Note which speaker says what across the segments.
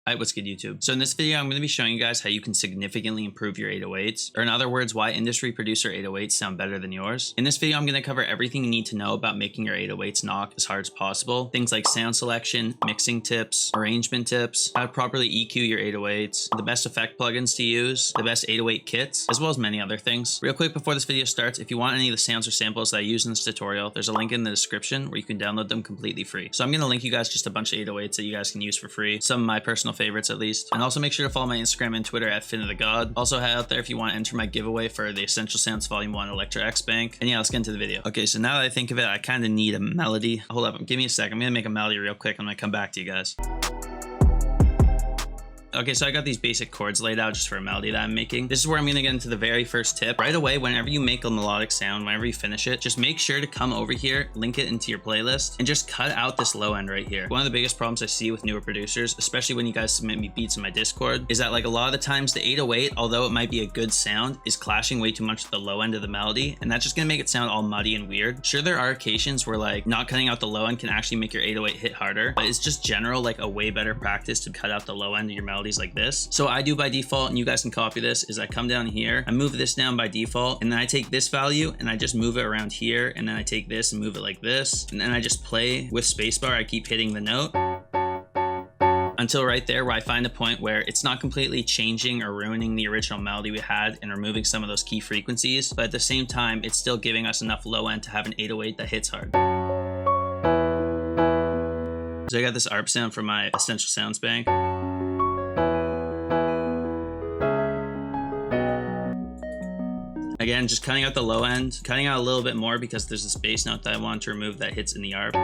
Speaker 1: Alright, what's good YouTube? So in this video, I'm going to be showing you guys how you can significantly improve your 808s, or in other words, why industry producer 808s sound better than yours. In this video, I'm going to cover everything you need to know about making your 808s knock as hard as possible. Things like sound selection, mixing tips, arrangement tips, how to properly EQ your 808s, the best effect plugins to use, the best 808 kits, as well as many other things. Real quick before this video starts, if you want any of the sounds or samples that I use in this tutorial, there's a link in the description where you can download them completely free. So I'm going to link you guys just a bunch of 808s that you guys can use for free, some of my personal favorites at least. And also make sure to follow my Instagram and Twitter at FinnaFinesse. Also head out there if you want to enter my giveaway for the Essential Sounds Volume 1 Electro X Bank. And yeah, let's get into the video. Okay, so now that I think of it, I kind of need a melody. Hold up, give me a sec. I'm going to make a melody real quick. I'm going to come back to you guys. Okay, so I got these basic chords laid out just for a melody that I'm making. This is where I'm going to get into the very first tip. Right away, whenever you make a melodic sound, whenever you finish it, just make sure to come over here, link it into your playlist, and just cut out this low end right here. One of the biggest problems I see with newer producers, especially when you guys submit me beats in my Discord, is that like a lot of the times the 808, although it might be a good sound, is clashing way too much with the low end of the melody, and that's just going to make it sound all muddy and weird. Sure, there are occasions where like not cutting out the low end can actually make your 808 hit harder, but it's just general like a way better practice to cut out the low end of your melodies like this. So I do by default, and you guys can copy this, is I come down here, I move this down by default, and then I take this value and I just move it around here, and then I take this and move it like this, and then I just play with spacebar. I keep hitting the note until right there where I find a point where it's not completely changing or ruining the original melody we had and removing some of those key frequencies, but at the same time it's still giving us enough low end to have an 808 that hits hard. So I got this ARP sound from my Essential Sounds Bank. Again, just cutting out the low end, cutting out a little bit more because there's this bass note that I want to remove that hits in the ARP.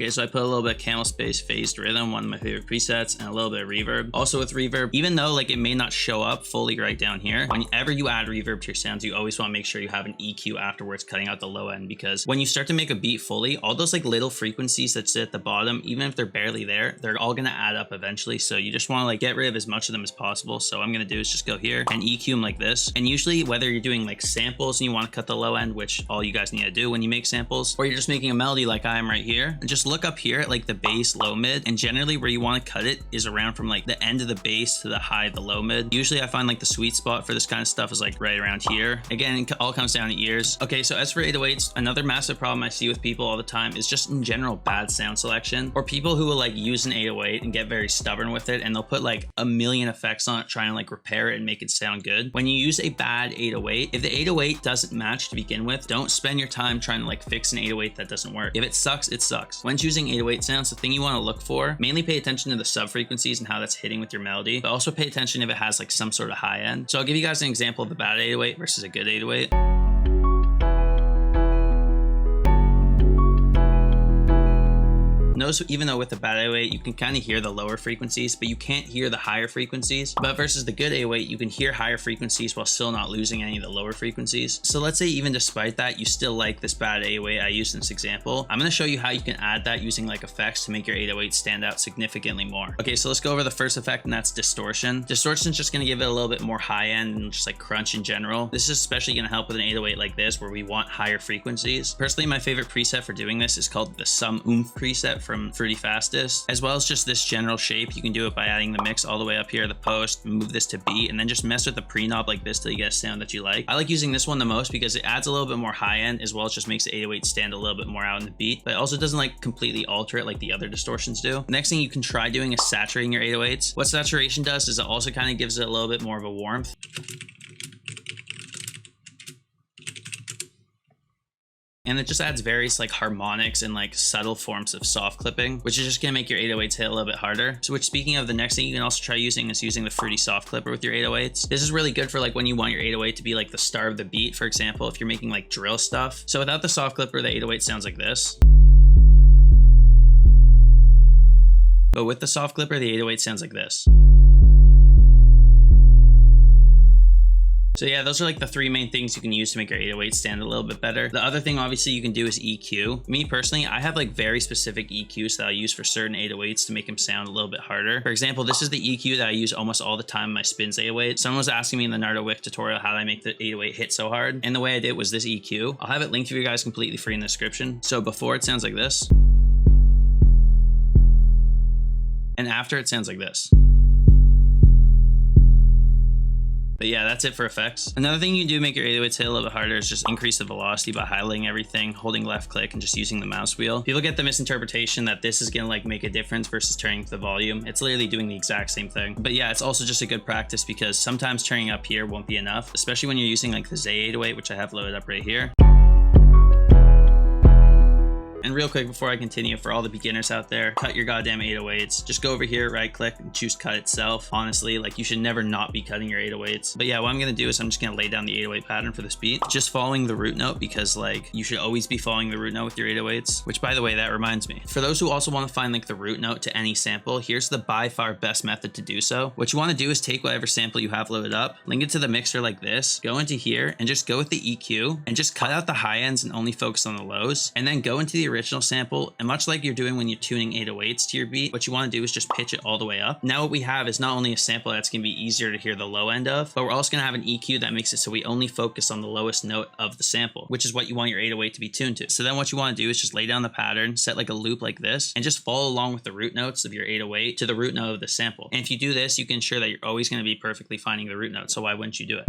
Speaker 1: Okay, so I put a little bit of camel space phased rhythm, one of my favorite presets, and a little bit of reverb. Also with reverb, even though like it may not show up fully right down here, whenever you add reverb to your sounds, you always want to make sure you have an EQ afterwards cutting out the low end, because when you start to make a beat fully, all those like little frequencies that sit at the bottom, even if they're barely there, they're all going to add up eventually. So you just want to like get rid of as much of them as possible. So what I'm going to do is just go here and EQ them like this. And usually whether you're doing like samples and you want to cut the low end, which all you guys need to do when you make samples, or you're just making a melody like I am right here, and just look up here at like the bass, low, mid, and generally where you want to cut it is around from like the end of the bass to the high, the low, mid. Usually I find like the sweet spot for this kind of stuff is like right around here. Again, it all comes down to ears. Okay, so as for 808s, another massive problem I see with people all the time is just in general bad sound selection, or people who will like use an 808 and get very stubborn with it, and they'll put like a million effects on it trying to like repair it and make it sound good. When you use a bad 808, if the 808 doesn't match to begin with, don't spend your time trying to like fix an 808 that doesn't work. If it sucks, it sucks. When choosing 808 sounds, the thing you want to look for, mainly pay attention to the sub frequencies and how that's hitting with your melody, but also pay attention if it has like some sort of high end. So I'll give you guys an example of a bad 808 versus a good 808. Notice even though with the bad 808, you can kind of hear the lower frequencies, but you can't hear the higher frequencies. But versus the good 808, you can hear higher frequencies while still not losing any of the lower frequencies. So let's say even despite that, you still like this bad 808 I used in this example. I'm going to show you how you can add that using like effects to make your 808 stand out significantly more. Okay, so let's go over the first effect, and that's distortion. Distortion is just going to give it a little bit more high end and just like crunch in general. This is especially going to help with an 808 like this where we want higher frequencies. Personally, my favorite preset for doing this is called the Some Oomph preset from Fruity Fastest, as well as just this general shape. You can do it by adding the mix all the way up here, the post, move this to beat, and then just mess with the pre-knob like this till you get a sound that you like. I like using this one the most because it adds a little bit more high end, as well as just makes the 808 stand a little bit more out in the beat, but it also doesn't like completely alter it like the other distortions do. Next thing you can try doing is saturating your 808s. What saturation does is it also kind of gives it a little bit more of a warmth. And it just adds various like harmonics and like subtle forms of soft clipping, which is just gonna make your 808s hit a little bit harder. So which, speaking of, the next thing you can also try using is using the Fruity soft clipper with your 808s. This is really good for like when you want your 808 to be like the star of the beat, for example, if you're making like drill stuff. So without the soft clipper, the 808 sounds like this. But with the soft clipper, the 808 sounds like this. So yeah, those are like the three main things you can use to make your 808 stand a little bit better. The other thing obviously you can do is EQ. Me personally, I have like very specific EQs that I use for certain 808s to make them sound a little bit harder. For example, this is the EQ that I use almost all the time in my spins 808. Someone was asking me in the Nardo Wick tutorial how I make the 808 hit so hard, and the way I did was this EQ. I'll have it linked for you guys completely free in the description. So before it sounds like this, and after it sounds like this. But yeah, that's it for effects. Another thing you can do to make your 808s hit a little bit harder is just increase the velocity by highlighting everything, holding left click, and just using the mouse wheel. People get the misinterpretation that this is gonna like make a difference versus turning the volume. It's literally doing the exact same thing. But yeah, it's also just a good practice because sometimes turning up here won't be enough, especially when you're using like the Z808, which I have loaded up right here. And real quick before I continue, for all the beginners out there, cut your goddamn 808s. Just go over here, right click, and choose cut itself. Honestly, like you should never not be cutting your 808s. But yeah, what I'm gonna do is I'm just gonna lay down the 808 pattern for this beat, just following the root note, because like you should always be following the root note with your 808s, which by the way, that reminds me. For those who also want to find like the root note to any sample, here's the by far best method to do so. What you want to do is take whatever sample you have loaded up, link it to the mixer like this, go into here and just go with the EQ and just cut out the high ends and only focus on the lows, and then go into the original sample, and much like you're doing when you're tuning 808s to your beat, what you want to do is just pitch it all the way up. Now what we have is not only a sample that's going to be easier to hear the low end of, but we're also going to have an EQ that makes it so we only focus on the lowest note of the sample, which is what you want your 808 to be tuned to. So then what you want to do is just lay down the pattern, set like a loop like this, and just follow along with the root notes of your 808 to the root note of the sample. And if you do this, you can ensure that you're always going to be perfectly finding the root note. So why wouldn't you do it?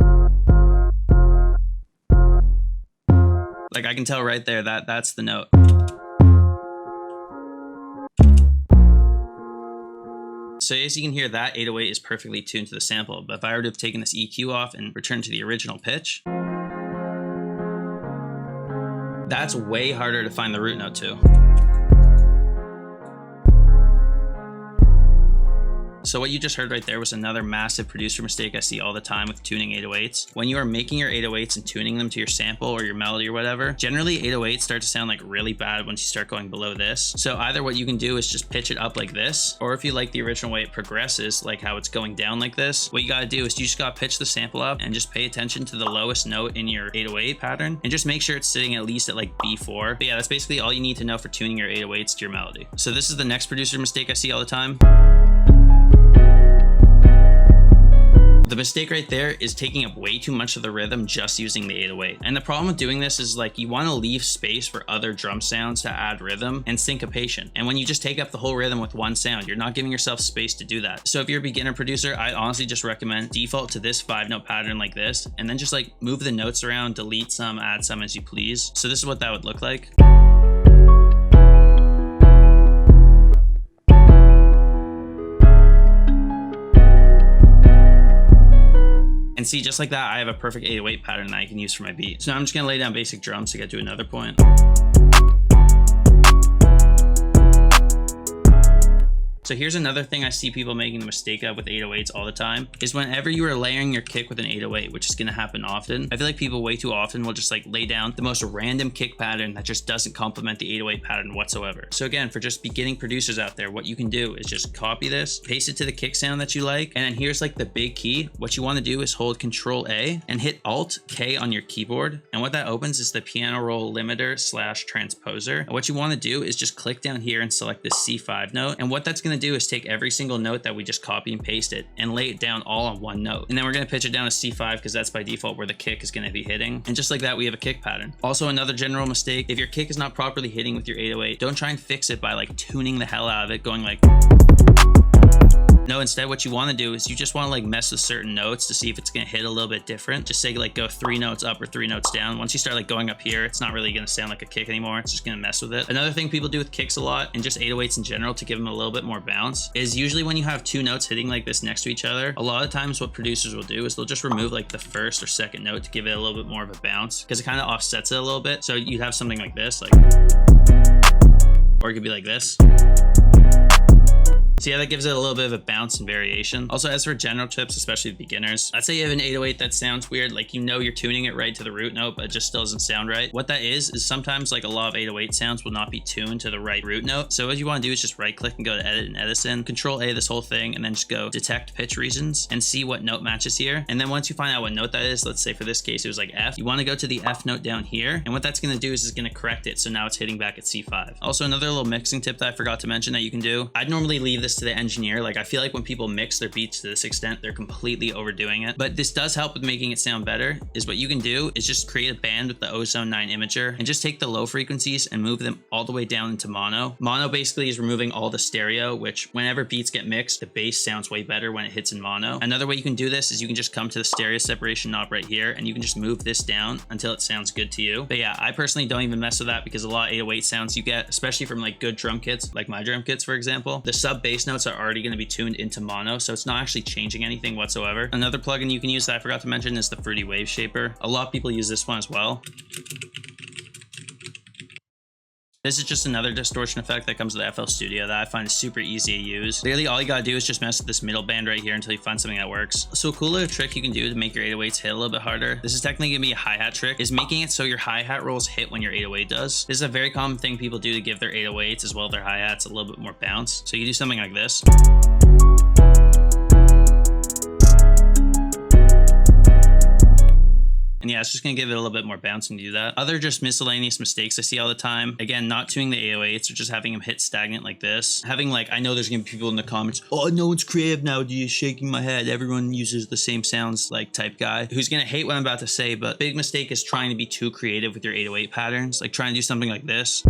Speaker 1: Like I can tell right there that that's the note. So as you can hear, that 808 is perfectly tuned to the sample. But if I were to have taken this EQ off and returned to the original pitch, that's way harder to find the root note to. So what you just heard right there was another massive producer mistake I see all the time with tuning 808s. When you are making your 808s and tuning them to your sample or your melody or whatever, generally 808s start to sound like really bad once you start going below this. So either what you can do is just pitch it up like this, or if you like the original way it progresses, like how it's going down like this, what you gotta do is you just gotta pitch the sample up and just pay attention to the lowest note in your 808 pattern and just make sure it's sitting at least at like B4. But yeah, that's basically all you need to know for tuning your 808s to your melody. So this is the next producer mistake I see all the time. The mistake right there is taking up way too much of the rhythm just using the 808. And the problem with doing this is like you want to leave space for other drum sounds to add rhythm and syncopation. And when you just take up the whole rhythm with one sound, you're not giving yourself space to do that. So if you're a beginner producer, I honestly just recommend default to this 5-note pattern like this, and then just like move the notes around, delete some, add some as you please. So this is what that would look like. And see, just like that, I have a perfect 808 pattern that I can use for my beat. So now I'm just gonna lay down basic drums to get to another point. So here's another thing I see people making the mistake of with 808s all the time, is whenever you are layering your kick with an 808, which is going to happen often, I feel like people way too often will just like lay down the most random kick pattern that just doesn't complement the 808 pattern whatsoever. So again, for just beginning producers out there, what you can do is just copy this, paste it to the kick sound that you like, and then here's like the big key. What you want to do is hold Control A and hit Alt K on your keyboard. And what that opens is the piano roll limiter / transposer. And what you want to do is just click down here and select this C5 note. And what that's going to do is take every single note that we just copy and paste it and lay it down all on one note. And then we're going to pitch it down to C5 because that's by default where the kick is going to be hitting. And just like that, we have a kick pattern. Also, another general mistake, if your kick is not properly hitting with your 808, don't try and fix it by like tuning the hell out of it, going like... No, instead what you want to do is you just want to like mess with certain notes to see if it's going to hit a little bit different. Just say like go 3 notes up or 3 notes down. Once you start like going up here, it's not really going to sound like a kick anymore. It's just going to mess with it. Another thing people do with kicks a lot, and just 808s in general to give them a little bit more bounce, is usually when you have 2 notes hitting like this next to each other, a lot of times what producers will do is they'll just remove like the first or second note to give it a little bit more of a bounce, because it kind of offsets it a little bit. So you'd have something like this, like, or it could be like this. So yeah, that gives it a little bit of a bounce and variation. Also, as for general tips, especially beginners, let's say you have an 808 that sounds weird, like you know you're tuning it right to the root note, but it just still doesn't sound right. What that is sometimes like a lot of 808 sounds will not be tuned to the right root note. So what you want to do is just right click and go to edit and Edison, Control A this whole thing, and then just go detect pitch regions and see what note matches here. And then once you find out what note that is, let's say for this case it was like F, you want to go to the F note down here, and what that's going to do is it's going to correct it, so now it's hitting back at C5. Also, another little mixing tip that I forgot to mention that you can do, I'd normally leave this to the engineer. Like I feel like when people mix their beats to this extent, they're completely overdoing it, but this does help with making it sound better. Is what you can do is just create a band with the Ozone 9 imager and just take the low frequencies and move them all the way down into mono. Mono basically is removing all the stereo, which whenever beats get mixed, the bass sounds way better when it hits in mono. Another way you can do this is you can just come to the stereo separation knob right here and you can just move this down until it sounds good to you. But yeah, I personally don't even mess with that because a lot of 808 sounds you get, especially from like good drum kits, like my drum kits for example, the sub bass notes are already going to be tuned into mono, so it's not actually changing anything whatsoever. Another plugin you can use that I forgot to mention is the Fruity Wave Shaper. A lot of people use this one as well. This is just another distortion effect that comes with FL Studio that I find is super easy to use. Literally all you gotta do is just mess with this middle band right here until you find something that works. So a cool little trick you can do to make your 808s hit a little bit harder, this is technically gonna be a hi-hat trick, is making it so your hi-hat rolls hit when your 808 does. This is a very common thing people do to give their 808s as well as their hi-hats a little bit more bounce. So you do something like this. And yeah, it's just going to give it a little bit more bounce when you do that. Other just miscellaneous mistakes I see all the time. Again, not tuning the 808s or just having them hit stagnant like this. Having like, I know there's going to be people in the comments, oh, no one's creative now, dude, shaking my head. Everyone uses the same sounds like type guy who's going to hate what I'm about to say, but big mistake is trying to be too creative with your 808 patterns. Like trying to do something like this.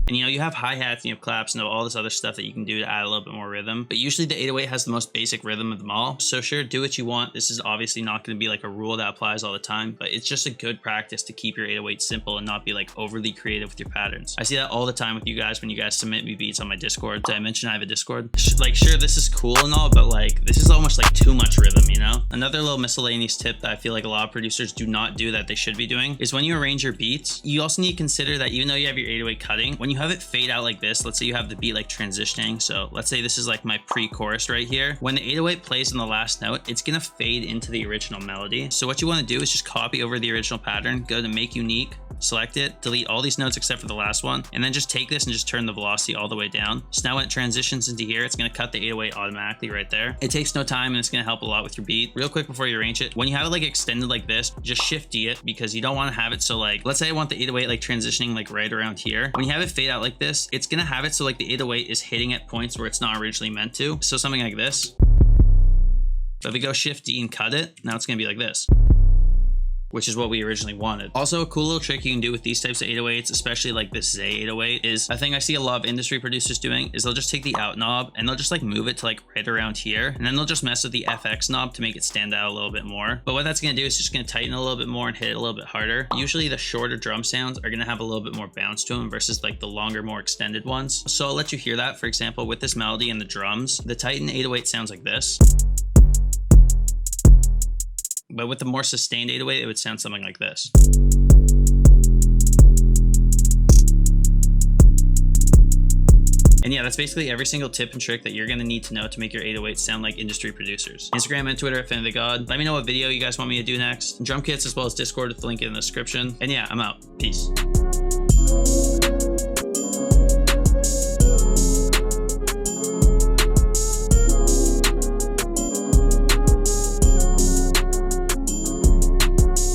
Speaker 1: And you know, you have hi-hats and you have claps and all this other stuff that you can do to add a little bit more rhythm. But usually the 808 has the most basic rhythm of them all. So sure, do what you want. This is obviously not going to be like a rule that applies all the time, but it's just a good practice to keep your 808 simple and not be like overly creative with your patterns. I see that all the time with you guys when you guys submit me beats on my Discord. Did I mention I have a Discord? Like, sure, this is cool and all, but like, this is almost like too much rhythm, you know? Another little miscellaneous tip that I feel like a lot of producers do not do that they should be doing is when you arrange your beats, you also need to consider that even though you have your 808 cutting, when you have it fade out like this, let's say you have the beat like transitioning. So let's say this is like my pre-chorus right here. When the 808 plays on the last note, it's gonna fade into the original melody. So what you want to do is just copy over the original pattern, go to make unique, select it, delete all these notes except for the last one, and then just take this and just turn the velocity all the way down. So now when it transitions into here, it's going to cut the 808 automatically right there. It takes no time and it's going to help a lot with your beat. Real quick before you arrange it, when you have it like extended like this, just shift D it because you don't want to have it so like, let's say I want the 808 like transitioning like right around here. When you have it fade out like this, it's going to have it so like the 808 is hitting at points where it's not originally meant to. So something like this. But if we go shift D and cut it, now it's going to be like this, which is what we originally wanted. Also, a cool little trick you can do with these types of 808s, especially like this Zay 808, is a thing I see a lot of industry producers doing is they'll just take the out knob and they'll just like move it to like right around here. And then they'll just mess with the FX knob to make it stand out a little bit more. But what that's gonna do is just gonna tighten a little bit more and hit it a little bit harder. Usually the shorter drum sounds are gonna have a little bit more bounce to them versus like the longer, more extended ones. So I'll let you hear that. For example, with this melody and the drums, the Titan 808 sounds like this. But with the more sustained 808, it would sound something like this. And yeah, that's basically every single tip and trick that you're going to need to know to make your 808s sound like industry producers. Instagram and Twitter at FinnaFinesse. Let me know what video you guys want me to do next. Drum kits as well as Discord with the link in the description. And yeah, I'm out. Peace.